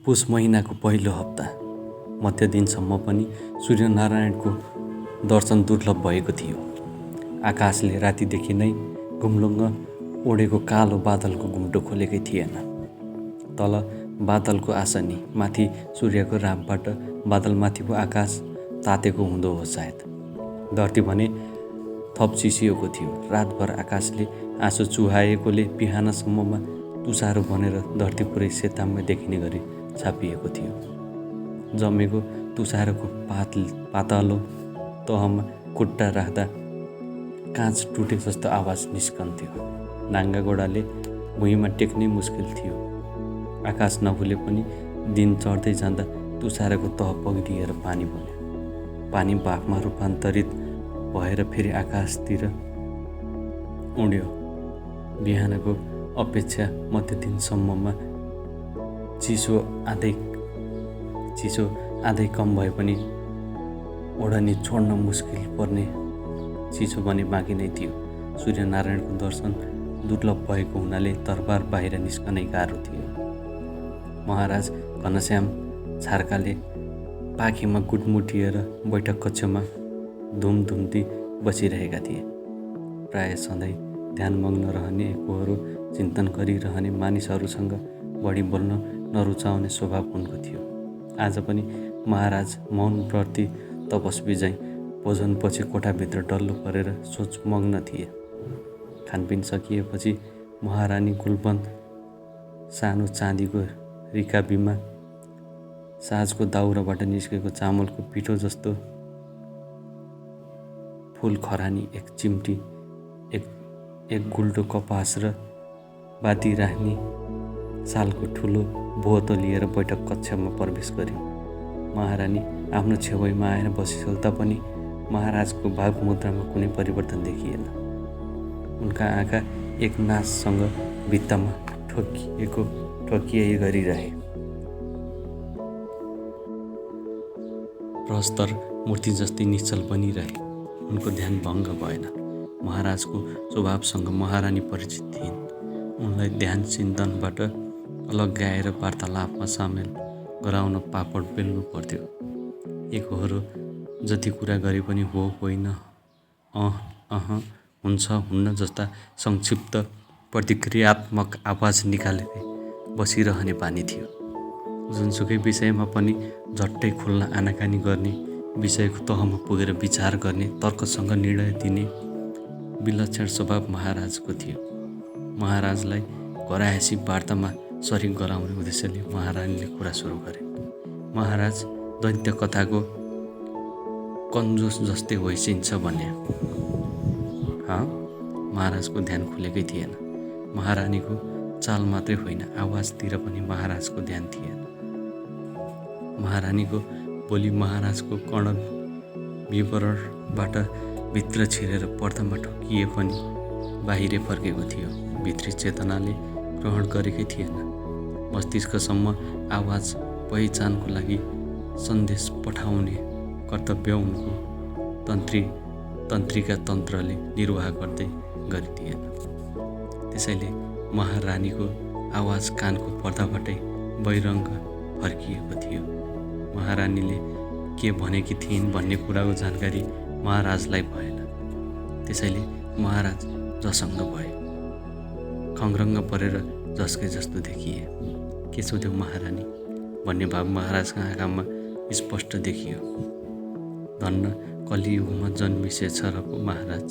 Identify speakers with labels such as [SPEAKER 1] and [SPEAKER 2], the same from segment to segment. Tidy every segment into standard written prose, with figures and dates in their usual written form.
[SPEAKER 1] पुष महिनाको पहिलो हप्ता मध्य दिनसम्म पनि सूर्यनारायणको दर्शन दुर्लभ भएको थियो। आकाशले रातिदेखि नै घुम्लुङ्ग ओडेको कालो बादलको घुम्टो खोलेकै थिएन। तल बादलको आसनी माथि सूर्यको रापबाट बादलमाथिको आकाश तातेको हुँदो हो सायद। धरती भने थप चिसिएको थियो। रातभर आकाशले आँसु चुहाएकोले बिहानसम्ममा तुषारो बनेर धरती पुरै सेताम्य देखिने गरी छापिएको थियो। जमेको तुषारोको पातलो तहमा खुट्टा राख्दा काँच टुटे जस्तो आवाज निस्कन्थ्यो। नाङ्गा गोडाले भुइँमा टेक्नै मुस्किल थियो। आकाश नखुले पनि दिन चढ्दै जाँदा तुषारोको तह पग्लिएर पानी बन्यो। पानी भापमा रूपान्तरित भएर फेरि आकाशतिर उड्यो। बिहानको अपेक्षा मध्य दिनसम्ममा चिसो आधै कम भए पनि ओढनी छोड्न मुस्किल पर्ने चिसो भने बाँकी नै थियो। सूर्यनारायणको दर्शन दुर्लभ भएको हुनाले दरबार बाहिर निस्कनै गाह्रो थियो। महाराज घनश्याम छार्काले पाखीमा गुटमुटिएर बैठक कक्षमा धुमधुम्ती बसिरहेका थिए। प्राय सधैँ ध्यानमग्न रहने, एकहोरो चिन्तन गरिरहने मानिसहरूसँग बढी बोल्न नरुचाउने स्वभाव उनको थियो। आज पनि महाराज मौन व्रती तपस्वी झैँ भोजनपछि कोठाभित्र डल्लो परेर सोचमग्न थिए। खानपिन सकिएपछि महारानी गुलबन्द सानो चाँदीको रिकाबीमा साँझको दाउराबाट निस्केको चामलको पिठो जस्तो फुल खरानी, एक चिम्टी, एक गुल्टो कपास र बाती राख्ने सालको ठुलो बोतो लिएर बैठक कक्षमा प्रवेश गरे। महारानी आफ्नो छेउमा आएर बसिसक्दा पनि महाराजको भावमुद्रामा कुनै परिवर्तन देखिएन। उनका आँखा एक नाससँग भित्तामा ठोकिए गरिरहे। प्रस्तर मूर्ति जस्तै निश्चल बनिरहे। उनको ध्यान भङ्ग भएन। महाराजको स्वभावसँग महारानी परिचित थिइन्। उनलाई ध्यान चिन्तनबाट अलग गाएर वार्तालापमा सामेल गराउन पापड बेल्नु पर्थ्यो। एकहोरो जति कुरा गरे पनि हो, होइन, हुन्छ, हुन्न जस्ता संक्षिप्त प्रतिक्रियात्मक आवाज निकालेर बसिरहने बानी थियो। जुनसुकै विषयमा पनि झट्टै खुल्न आनाकानी गर्ने, विषयको तहमा पुगेर विचार गर्ने, तर्कसँग निर्णय दिने विलक्षण स्वभाव महाराजको थियो। महाराजलाई घरायसी वार्तामा सरिक गराउने उद्देश्यले महारानीले कुरा सुरु गरे। महाराज दैत्य कथाको कन्जोस जस्तै होइसिन्छ भन्ने। महाराजको ध्यान खुलेकै थिएन। महारानीको चाल मात्रै होइन, आवाजतिर पनि महाराजको ध्यान थिएन। महारानीको बोली महाराजको कर्ण विवरणबाट भित्र छिरेर पर्दामा ठोकिए पनि बाहिरै फर्केको थियो। भित्री चेतनाले ग्रहण गरेकै थिएन। मस्तिष्कसम्म आवाज पहिचानको लागि सन्देश पठाउने कर्तव्य उनको तन्त्रिका तन्त्रले निर्वाह गर्दै गरिदिएन। त्यसैले महारानीको आवाज कानको पर्दाबाटै बहिरङ्ग फर्किएको थियो। महारानीले के भनेकी थिइन् भन्ने कुराको जानकारी महाराजलाई भएन। त्यसैले महाराज झसङ्ग भए। खङ्ग्रङ्ग परेर झस्के जस्तो देखिए। के सोध्यो महारानी भन्ने भाव महाराजका आँखामा स्पष्ट देखियो। धन्न कलियुगमा जन्मिसेछ र पो महाराज।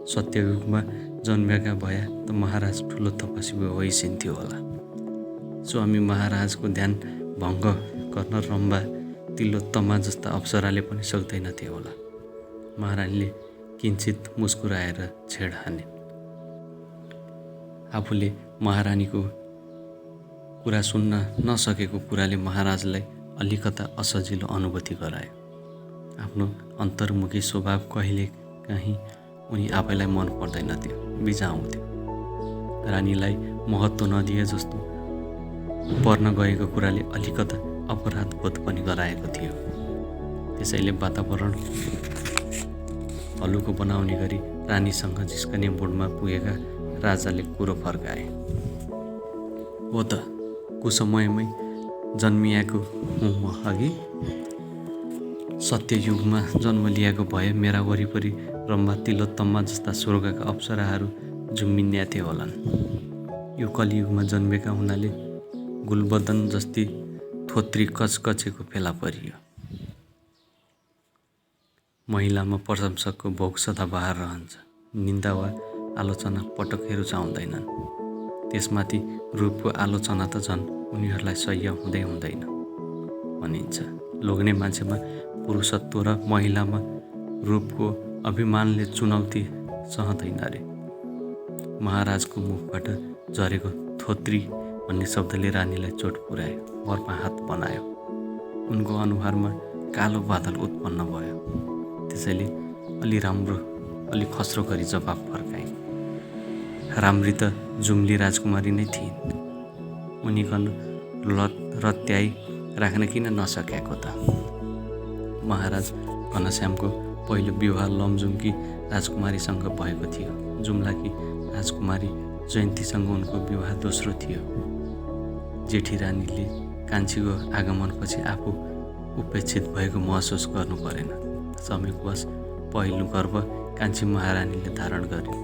[SPEAKER 1] सत्ययुगमा जन्मेका भए त महाराज ठुलो तपस्वी होइसिन्थ्यो होला। स्वामी महाराजको ध्यान भङ्ग गर्न रम्बा तिलोत्तमा जस्ता अप्सराले पनि सक्दैनथे होला। महारानीले किञ्चित मुस्कुराएर छेड हाने। आफूले महारानीको कुरा सुन्न नसकेको कुराले महाराजलाई अलिकता असजिलो अनुभूति गरायो। आफ्नो अन्तर्मुखी स्वभाव कहिले काहीँ उनी आफैलाई मन पर्दैनथ्यो, बिझाउँथ्यो। रानीलाई महत्त्व नदिए जस्तो पर्न गएको कुराले अलिकता अपराध बोध पनि गराएको थियो। त्यसैले वातावरण हलुको बनाउने गरी रानीसँग जिस्कने मुडमा पुगेका राजाले कुरो फर्काए। हो त कुसमयमै जन्मिएको हुँ म अघि, सत्ययुगमा जन्म लिएको भए मेरा वरिपरि रम्भा तिलोत्तमा जस्ता स्वर्गका अप्सराहरू झुम्मिन्याथे होलान्। यो कलियुगमा जन्मेका हुनाले गुलबदन जस्ती थोत्री कचकचेको फेला परियो। महिलामा प्रशंसकको भोग सदाबहार रहन्छ। निन्दा वा आलोचना पटक्कै रुचाउँदैनन्। त्यसमाथि रूपको आलोचना त झन् उनीहरूलाई सह्य हुँदै हुँदैन भनिन्छ। लोग्ने मान्छेमा पुरुषत्व र महिलामा रूपको अभिमानले चुनौती सहँदैन रे। महाराजको मुखबाट झरेको थोत्री भन्ने शब्दले रानीलाई चोट पुर्यायो, बर्मा हात बनायो। उनको अनुहारमा कालो बादल उत्पन्न भयो। त्यसैले अलि खस्रो गरी जवाफ फर्काइन्। राम्री त जुम्ली राजकुमारी नै थिइन्। उनीकन रत्याई राख्न किन नसकेको त? महाराज घनश्यामको पहिलो विवाह लमजुङकी राजकुमारीसँग भएको थियो। जुम्लाकी राजकुमारी जयन्तीसँग उनको विवाह दोस्रो थियो। जेठी रानीले कान्छीको आगमनपछि आफू उपेक्षित भएको महसुस गर्नु परेन। समयवश पहिलो गर्भ कान्छी महारानीले धारण गर्यो।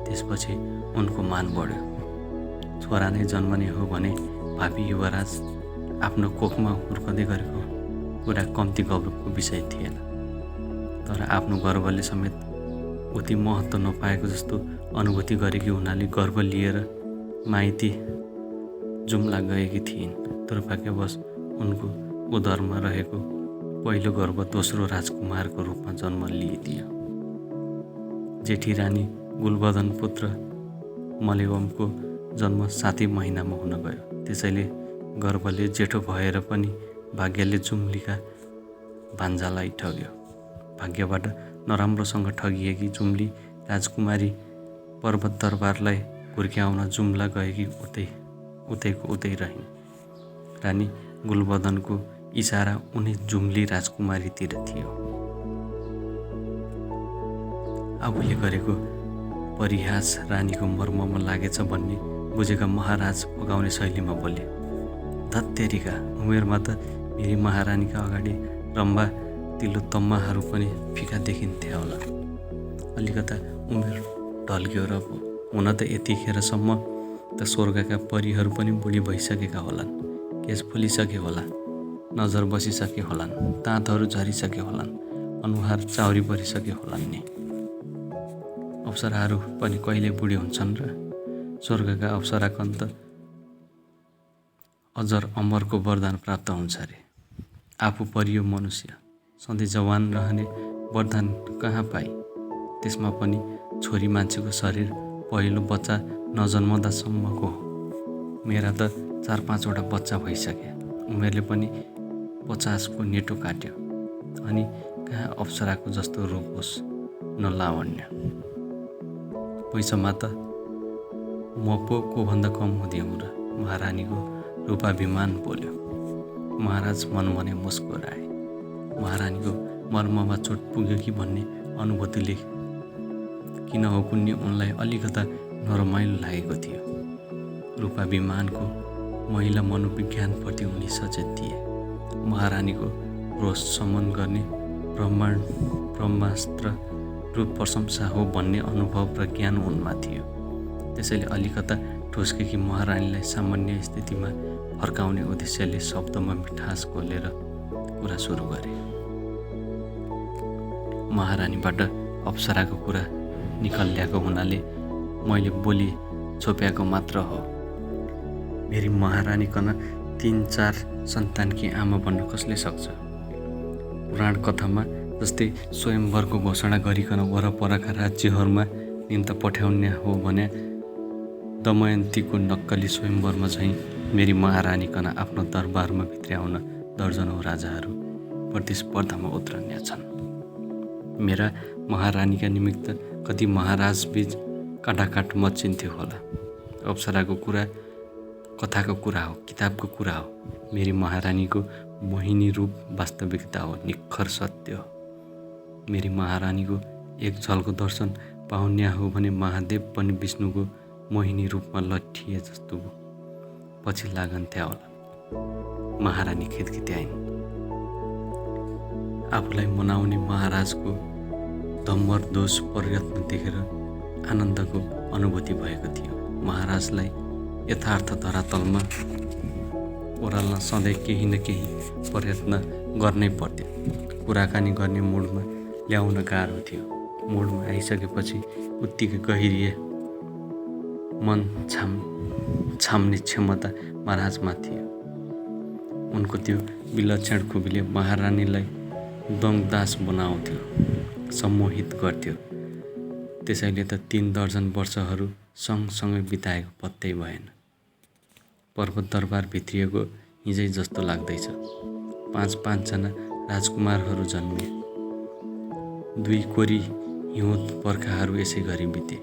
[SPEAKER 1] त्यसपछि उनको मान बढ्यो। छोरा नै जन्मने हो भने भावी युवराज आफ्नो कोखमा हुर्कँदै गरेको कुरा कम्ती गौरवको विषय थिएन। तर आफ्नो गर्वले समेत उति महत्त्व नपाएको जस्तो अनुभूति गरेकी हुनाले गर्व लिएर माइती जुम्ला गएकी थिइन्। दुर्भाग्यवश उनको उदरमा रहेको पहिलो गर्भ दोस्रो राजकुमारको रूपमा जन्म लिइदियो। जेठी रानी गुलबदन पुत्र मलेवमको जन्म 7 महिनामा हुन गयो। त्यसैले गर्भले जेठो भएर पनि भाग्यले जुम्लीका भान्जालाई ठग्यो। भाग्यबाट नराम्रोसँग ठगिएकी जुम्ली राजकुमारी पर्वत दरबारलाई हुर्क्याउन जुम्ला गएकी उतैको उतै रहिन्। रानी गुलबदनको इसारा उनी जुम्ली राजकुमारीतिर थियो। आफूले गरेको परिहास रानीको मर्ममा लागेछ भन्ने बुझेका महाराज पगाउने शैलीमा बोले, धत्तेरीका, उमेरमा त मेरी महारानीका अगाडि रम्भा तिलोत्तमाहरू पनि फिका देखिन्थे होला। अलिकता उमेर ढल्क्यो र हुन त यतिखेरसम्म त स्वर्गका परीहरू पनि बुढी भइसकेका होलान्। केश फुलिसके होला, नजर बसिसके होलान्, दाँतहरू झरिसके होलान्, अनुहार चाउरी परिसके होलान् नि। अप्सराहरू पनि कहिले बुढी हुन्छन् र? स्वर्गका अप्सराकन त अजर अमरको वरदान प्राप्त हुन्छ रे। आफू परियो मनुष्य, सधैँ जवान रहने वरदान कहाँ पाई? त्यसमा पनि छोरी मान्छेको शरीर पहिलो बच्चा नजन्मदासम्मको हो। मेरा त 4-5वटा बच्चा भइसके। उमेरले पनि 50 को नेटो काट्यो। अनि कहाँ अप्सराको जस्तो रूप होस् न लावण्य। पैसामा त म पो कोभन्दा कम हुँदियौँ र? महारानीको रूपाभिमान बोल्यो। महाराज मनमनै मुस्कुराए। महारानीको मर्ममा चोट पुग्यो कि भन्ने अनुभूतिले किन हो कुन्नी उनलाई अलिकता नरमाइलो लागेको थियो। रूपाभिमानको महिला मनोविज्ञानप्रति उनी सचेत थिए। महारानीको रोष शमन गर्ने ब्रह्मास्त्र रूप प्रशंसा हो भन्ने अनुभव र ज्ञान उनमा थियो। त्यसैले अलिकता ठुस्केकी महारानीलाई सामान्य स्थितिमा फर्काउने उद्देश्यले शब्दमा मिठास घोलेर कुरा सुरु गरे। महारानीबाट अप्सराको कुरा निकल्याएको हुनाले मैले बोली छोप्याएको मात्र हो। मेरी महारानीकन 3-4 सन्तानकी आमा बन्न कसले सक्छ? पुराण कथामा जस्तै स्वयंवरको घोषणा गरिकन वरपरका राज्यहरूमा निम्ता पठाउने हो भने दमयन्तीको नक्कली स्वयंवरमा झैँ मेरी महारानीकन आफ्नो दरबारमा भित्र्याउन दर्जनौँ राजाहरू प्रतिस्पर्धामा उत्रन्या छन्। मेरा महारानीका निमित्त कति महाराजबीच काटाकाट मचिन्थ्यो होला। अप्सराको कुरा कथाको कुरा हो, किताबको कुरा हो। मेरी महारानीको मोहिनी रूप वास्तविकता हो, निखर सत्य हो। मेरी महारानीको एक झल्को दर्शन पाउन्या हो भने महादेव पनि विष्णुको मोहिनी रूपमा लट्ठिए जस्तो पछि लागन्थ्या होला। महारानी खितखित्याइन्। आफूलाई मनाउने महाराजको धम्मरदोष प्रयत्न देखेर आनन्दको अनुभूति भएको थियो। महाराजलाई यथार्थ धरातलमा ओह्राल्न सधैँ केही न केही प्रयत्न गर्नै पर्थ्यो। कुराकानी गर्ने मुडमा ल्याउन गाह्रो थियो। मुडमा आइसकेपछि उत्तिकै गहिरिए मन छाम्ने क्षमता महाराजमा थियो। उनको त्यो विलक्षण खुबीले महारानीलाई दङदास बनाउँथ्यो, सम्मोहित गर्थ्यो। त्यसैले त 3 दर्जन वर्षहरू सँगसँगै बिताएको पत्तै भएन। पर्वत दरबार भित्रिएको हिजै जस्तो लाग्दैछ। 5 जना राजकुमारहरू जन्मे। 2 कोरी हिउँद बर्खाहरू यसै गरी बिते।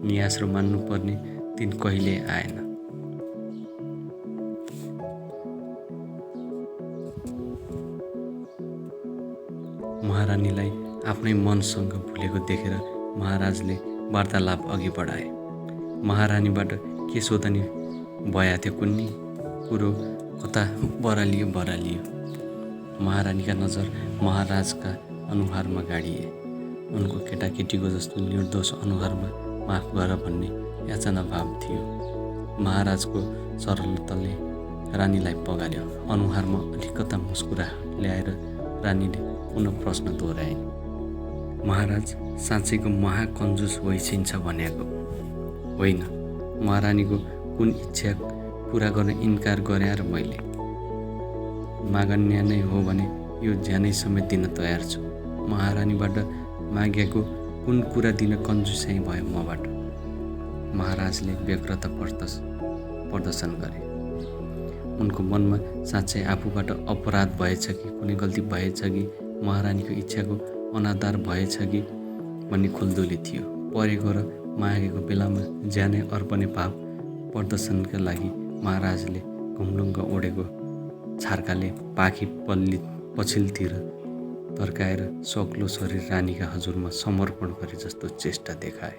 [SPEAKER 1] नियास र मान्नुपर्ने दिन कहिले आएन। महारानीलाई आफ्नै मनसँग भुलेको देखेर महाराजले वार्तालाप अघि बढाए। महारानीबाट के सोधनी भया थियो कुन्नी? कुरो कता बरालियो। महारानीका नजर महाराजका अनुहारमा गाडिए। उनको केटाकेटीको जस्तो निर्दोष अनुहारमा माफ गर भन्ने याचना भाव थियो। महाराजको सरलताले रानीलाई पगाल्यो। अनुहारमा अलिकता मुस्कुराहट ल्याएर रानीले पुनः प्रश्न दोहोऱ्याइन्। महाराज साँच्चैको महाकन्जुस होइसिन्छ भनेको होइन। महारानीको कुन इच्छा पुरा गर्न इन्कार गरे र मैले मागन्या नै हो भने यो ज्यानै समेत दिन तयार छु। महारानीबाट मागेको कुन कुरा दिन कन्जुसाइ भयो मबाट? महाराजले व्यग्रता प्रदर्शन गरे। उनको मनमा साँच्चै आफूबाट अपराध भएछ कि कुनै गल्ती भएछ कि महारानीको इच्छाको अनादर भएछ कि भन्ने खुल्दुली थियो। परेको र मागेको बेलामा ज्यानै अर्पणे भाव प्रदर्शनका लागि महाराजले घुम्लुङ्ग ओढेको छार्काले पाखी पछिल्तिर तर्काएर सक्लो शरीर रानीका हजुरमा समर्पण गरे जस्तो चेष्टा देखाए।